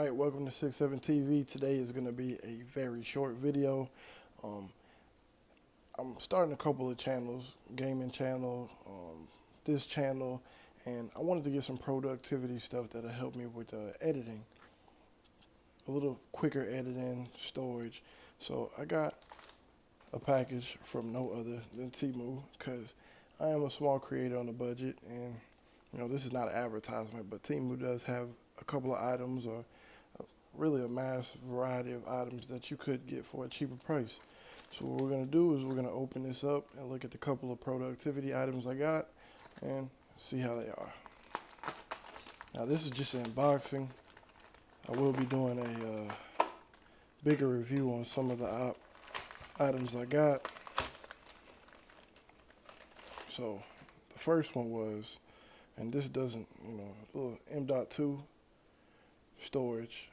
Alright, welcome to 67 TV. Today is going to be a very short video. Um, I'm starting a couple of channels, gaming channel, this channel, and I wanted to get some productivity stuff that'll help me with editing. A little quicker editing, storage. So I got a package from no other than Temu because I am a small creator on a budget, and this is not an advertisement, but Temu does have a couple of items, or really a mass variety of items that you could get for a cheaper price. So what we're going to do is we're going to open this up and look at the couple of productivity items I got and see how they are. Now this is just an unboxing. I will be doing a bigger review on some of the items I got. So the first one was, and this doesn't, a little M.2 storage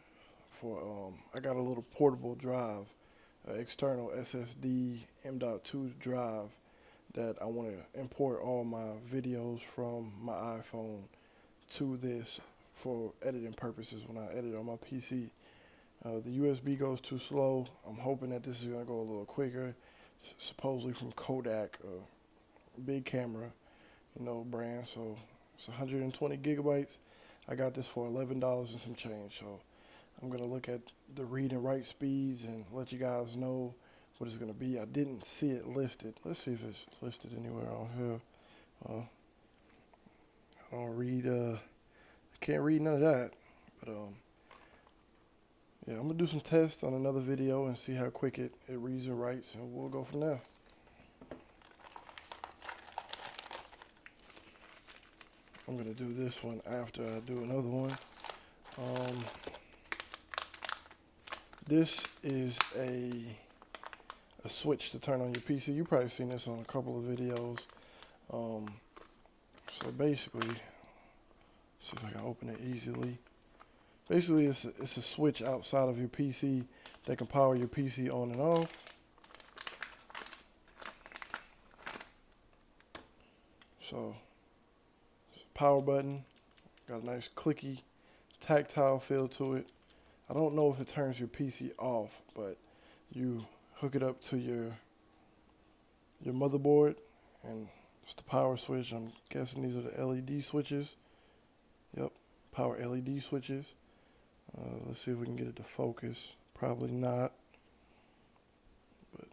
for, I got a little portable drive, external SSD M.2 drive that I want to import all my videos from my iPhone to this for editing purposes when I edit on my PC. The USB goes too slow. I'm hoping that this is going to go a little quicker. Supposedly from Kodak, a big camera, brand. So it's 120 gigabytes. I got this for $11 and some change. So I'm going to look at the read and write speeds and let you guys know what it's going to be. I didn't see it listed. Let's see if it's listed anywhere on here. I don't read, I can't read none of that. But yeah, I'm going to do some tests on another video and see how quick it reads and writes, and we'll go from there. I'm going to do this one after I do another one. This is a switch to turn on your PC. You've probably seen this on a couple of videos. So basically, see if I can open it easily. Basically, it's a switch outside of your PC that can power your PC on and off. So, power button, got a nice clicky, tactile feel to it. I don't know if it turns your PC off, but you hook it up to your motherboard, and it's the power switch. I'm guessing these are the LED switches. Yep, power LED switches. Let's see if we can get it to focus. Probably not. But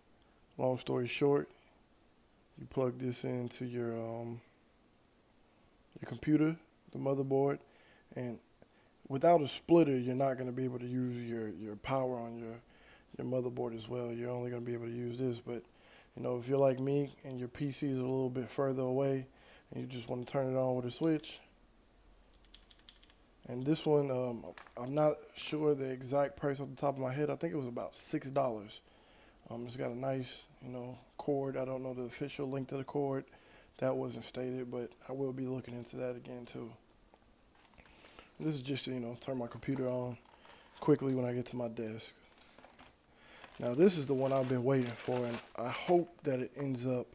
long story short, you plug this into your computer, the motherboard, and without a splitter, you're not going to be able to use your power on your motherboard as well. You're only going to be able to use this. But if you're like me and your PC is a little bit further away and you just want to turn it on with a switch. And this one, I'm not sure the exact price off the top of my head. I think it was about $6. It's got a nice, cord. I don't know the official length of the cord. That wasn't stated, but I will be looking into that again too. This is just to, turn my computer on quickly when I get to my desk. Now this is the one I've been waiting for, and I hope that it ends up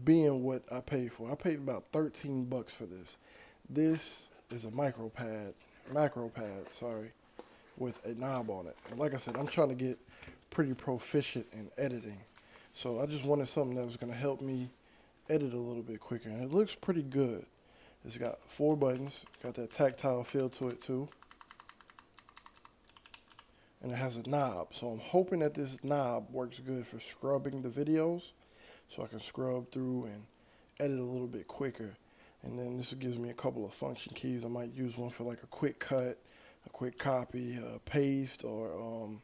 being what I paid for. I paid about 13 bucks for this. This is a Macropad, with a knob on it. And like I said, I'm trying to get pretty proficient in editing. So I just wanted something that was going to help me edit a little bit quicker. And it looks pretty good. It's got 4 buttons, got that tactile feel to it too. And it has a knob. So I'm hoping that this knob works good for scrubbing the videos, so I can scrub through and edit a little bit quicker. And then this gives me a couple of function keys. I might use one for like a quick cut, a quick copy, paste, or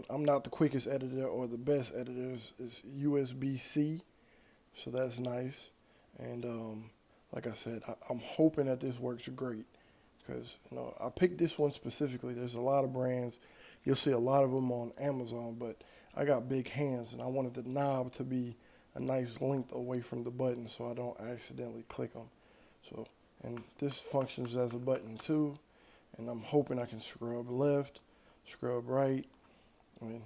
I'm not the quickest editor or the best editor. It's USB-C, so that's nice. And like I said, I'm hoping that this works great, because I picked this one specifically. There's a lot of brands, you'll see a lot of them on Amazon, but I got big hands and I wanted the knob to be a nice length away from the button so I don't accidentally click them. So, and this functions as a button too, and I'm hoping I can scrub left, scrub right, and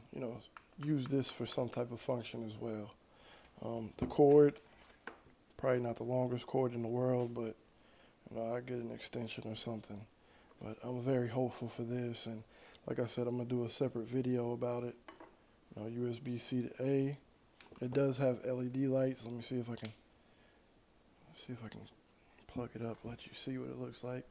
use this for some type of function as well. The cord, probably not the longest cord in the world, but I get an extension or something. But I'm very hopeful for this, and like I said, I'm gonna do a separate video about it. USB-C to A. It does have LED lights. Let me see if I can plug it up, let you see what it looks like.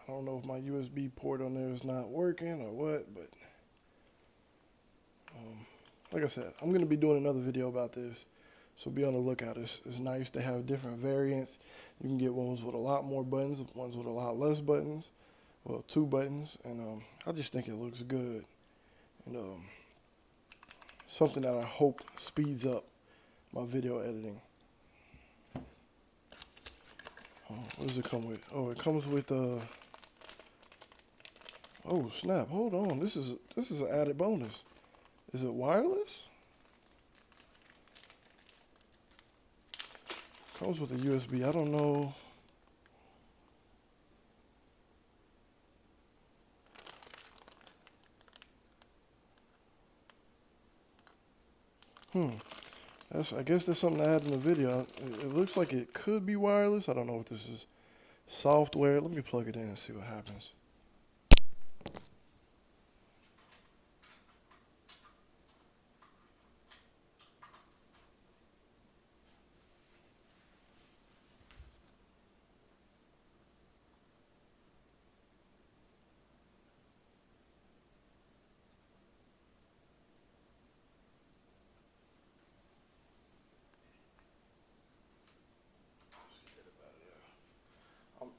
I don't know if my USB port on there is not working or what, but like I said, I'm going to be doing another video about this, so be on the lookout. It's nice to have different variants. You can get ones with a lot more buttons, ones with a lot less buttons, well, 2 buttons, and I just think it looks good, and something that I hope speeds up my video editing. What does it come with? Oh, it comes with oh snap! Hold on, this is an added bonus. Is it wireless? Comes with a USB. I don't know. I guess there's something to add in the video. It looks like it could be wireless. I don't know if this is software. Let me plug it in and see what happens.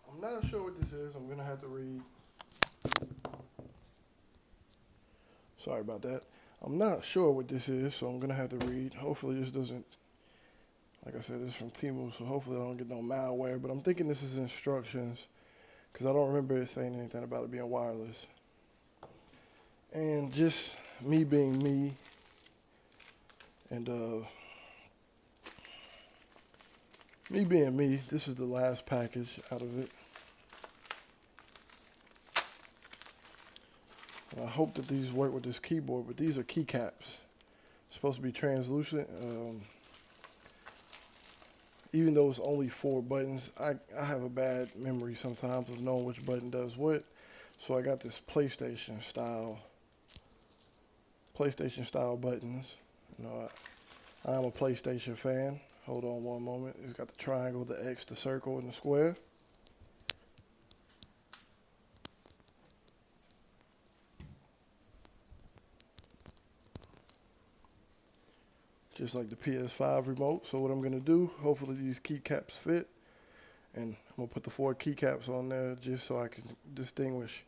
I'm not sure what this is. I'm gonna have to read. Sorry about that. I'm not sure what this is, so I'm gonna have to read. Hopefully this doesn't, like I said, this is from Temu, so hopefully I don't get no malware, but I'm thinking this is instructions, because I don't remember it saying anything about it being wireless. And just me being me, and me being me, this is the last package out of it. And I hope that these work with this keyboard, but these are keycaps. Supposed to be translucent. Even though it's only 4 buttons, I have a bad memory sometimes of knowing which button does what. So I got this PlayStation style buttons. I am a PlayStation fan. Hold on one moment. It's got the triangle, the X, the circle, and the square. Just like the PS5 remote. So what I'm gonna do, hopefully these keycaps fit, and I'm gonna put the 4 keycaps on there just so I can distinguish,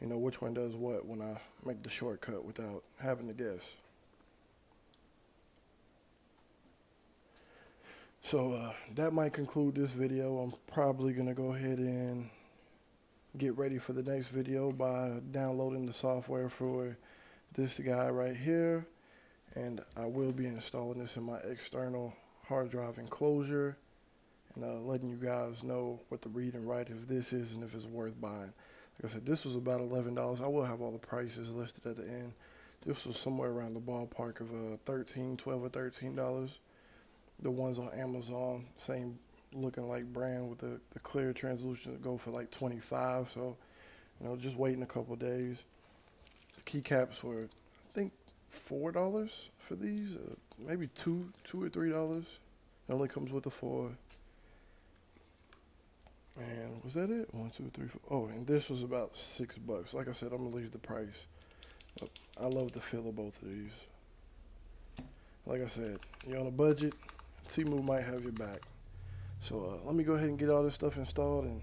which one does what when I make the shortcut without having to guess. So that might conclude this video. I'm probably gonna go ahead and get ready for the next video by downloading the software for this guy right here. And I will be installing this in my external hard drive enclosure, and letting you guys know what the read and write of this is and if it's worth buying. Like I said, this was about $11. I will have all the prices listed at the end. This was somewhere around the ballpark of $12 or $13. The ones on Amazon, same looking like brand with the clear translucent, go for like $25. So, just waiting a couple days. The keycaps were, I think, $4 for these, maybe $2 or $3. It only comes with the 4. And was that it? 1, 2, 3, 4. Oh, and this was about $6. Like I said, I'm gonna leave the price. But I love the feel of both of these. Like I said, you're on a budget, Temu might have your back. So let me go ahead and get all this stuff installed and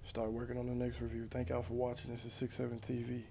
start working on the next review. Thank y'all for watching. This is 67 TV.